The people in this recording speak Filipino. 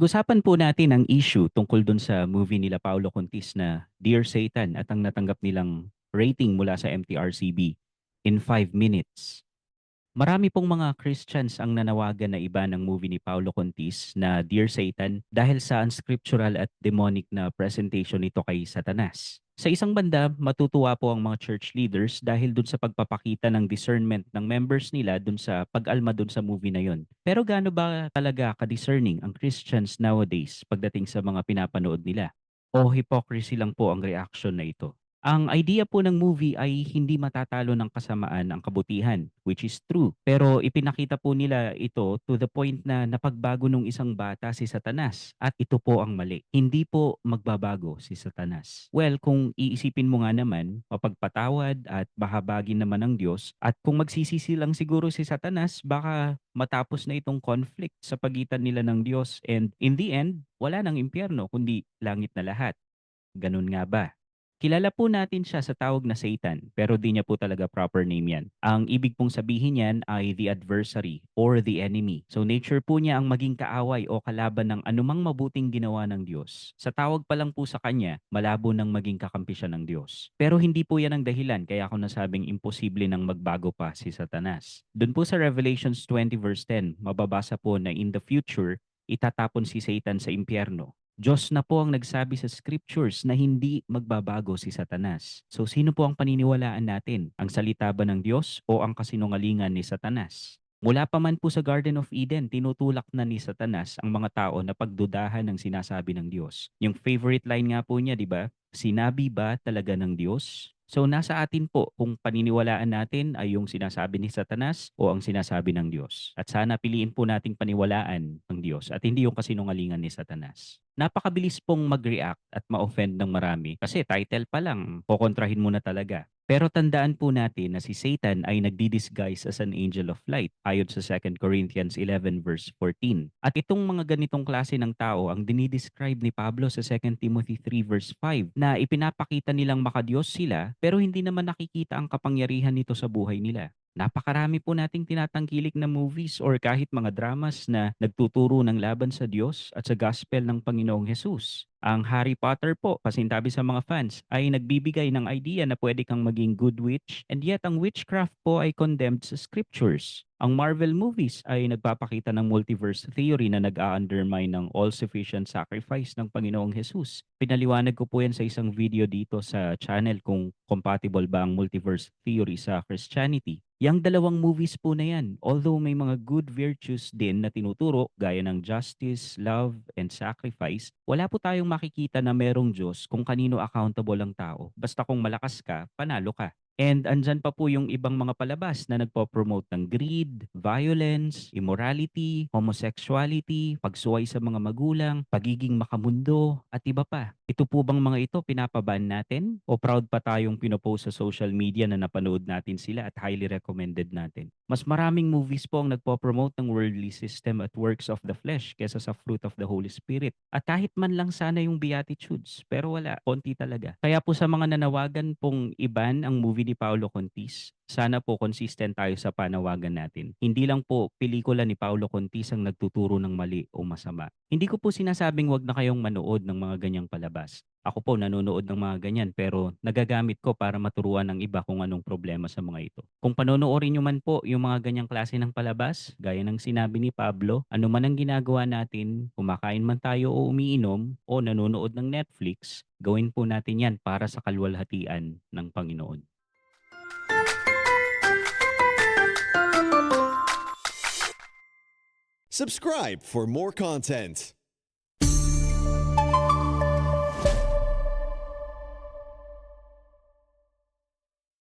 Pag-usapan po natin ang issue tungkol dun sa movie nila Paolo Contis na Dear Satan at ang natanggap nilang rating mula sa MTRCB in 5 minutes. Marami pong mga Christians ang nanawagan na iba ng movie ni Paolo Contis na Dear Satan dahil sa unscriptural at demonic na presentation nito kay Satanas. Sa isang banda, matutuwa po ang mga church leaders dahil dun sa pagpapakita ng discernment ng members nila dun sa pag-alma dun sa movie na yon. Pero gaano ba talaga ka-discerning ang Christians nowadays pagdating sa mga pinapanood nila? O hypocrisy lang po ang reaction na ito? Ang idea po ng movie ay hindi matatalo ng kasamaan ang kabutihan, which is true. Pero ipinakita po nila ito to the point na napagbago nung isang bata si Satanas at ito po ang mali. Hindi po magbabago si Satanas. Well, kung iisipin mo nga naman, mapagpatawad at mahabagin naman ng Diyos at kung magsisisi lang siguro si Satanas, baka matapos na itong conflict sa pagitan nila ng Diyos and in the end, wala nang impyerno kundi langit na lahat. Ganun nga ba? Kilala po natin siya sa tawag na Satan, pero di niya po talaga proper name yan. Ang ibig pong sabihin yan ay the adversary or the enemy. So nature po niya ang maging kaaway o kalaban ng anumang mabuting ginawa ng Diyos. Sa tawag pa lang po sa kanya, malabo nang maging kakampi siya ng Diyos. Pero hindi po yan ang dahilan kaya ako nasabing imposible nang magbago pa si Satanas. Doon po sa Revelations 20 verse 10, mababasa po na in the future, itatapon si Satan sa impyerno. Diyos na po ang nagsabi sa scriptures na hindi magbabago si Satanas. So sino po ang paniniwalaan natin? Ang salita ba ng Diyos o ang kasinungalingan ni Satanas? Mula pa man po sa Garden of Eden, tinutulak na ni Satanas ang mga tao na pagdudahan ng sinasabi ng Diyos. Yung favorite line nga po niya, di ba? Sinabi ba talaga ng Diyos? So nasa atin po kung paniniwalaan natin ay yung sinasabi ni Satanas o ang sinasabi ng Diyos. At sana piliin po nating paniwalaan ang Diyos at hindi yung kasinungalingan ni Satanas. Napakabilis pong mag-react at ma-offend ng marami kasi title pa lang, kokontrahin mo na talaga. Pero tandaan po natin na si Satan ay nagdi-disguise as an angel of light ayon sa 2 Corinthians 11 verse 14. At itong mga ganitong klase ng tao ang dinidescribe ni Pablo sa 2 Timothy 3 verse 5 na ipinapakita nilang makadiyos sila pero hindi naman nakikita ang kapangyarihan nito sa buhay nila. Napakarami po nating tinatangkilik na movies or kahit mga dramas na nagtuturo ng laban sa Diyos at sa gospel ng Panginoong Hesus. Ang Harry Potter po, pasintabi sa mga fans, ay nagbibigay ng idea na pwede kang maging good witch and yet ang witchcraft po ay condemned sa scriptures. Ang Marvel movies ay nagpapakita ng multiverse theory na nag-a-undermine ng all-sufficient sacrifice ng Panginoong Hesus. Pinaliwanag ko po yan sa isang video dito sa channel kung compatible ba ang multiverse theory sa Christianity. Yang dalawang movies po na yan, although may mga good virtues din na tinuturo gaya ng justice, love, and sacrifice, wala po tayong makikita na merong Diyos kung kanino accountable ang tao. Basta kung malakas ka, panalo ka. And andyan pa po yung ibang mga palabas na nagpo-promote ng greed, violence, immorality, homosexuality, pagsuway sa mga magulang, pagiging makamundo, at iba pa. Ito po bang mga ito pinapaban natin? O proud pa tayong pinopost sa social media na napanood natin sila at highly recommended natin? Mas maraming movies po ang nagpo-promote ng worldly system at works of the flesh kesa sa fruit of the Holy Spirit. At kahit man lang sana yung Beatitudes, pero wala, konti talaga. Kaya po sa mga nanawagan pong iban ang movie ni Paolo Contis, sana po consistent tayo sa panawagan natin. Hindi lang po pelikula ni Paolo Contis ang nagtuturo ng mali o masama. Hindi ko po sinasabing wag na kayong manood ng mga ganyang palabas. Ako po nanonood ng mga ganyan pero nagagamit ko para maturuan ng iba kung anong problema sa mga ito. Kung panonoorin nyo man po yung mga ganyang klase ng palabas, gaya ng sinabi ni Pablo, ano man ang ginagawa natin, kumakain man tayo o umiinom o nanonood ng Netflix, gawin po natin yan para sa kalwalhatian ng Panginoon. Subscribe for more content.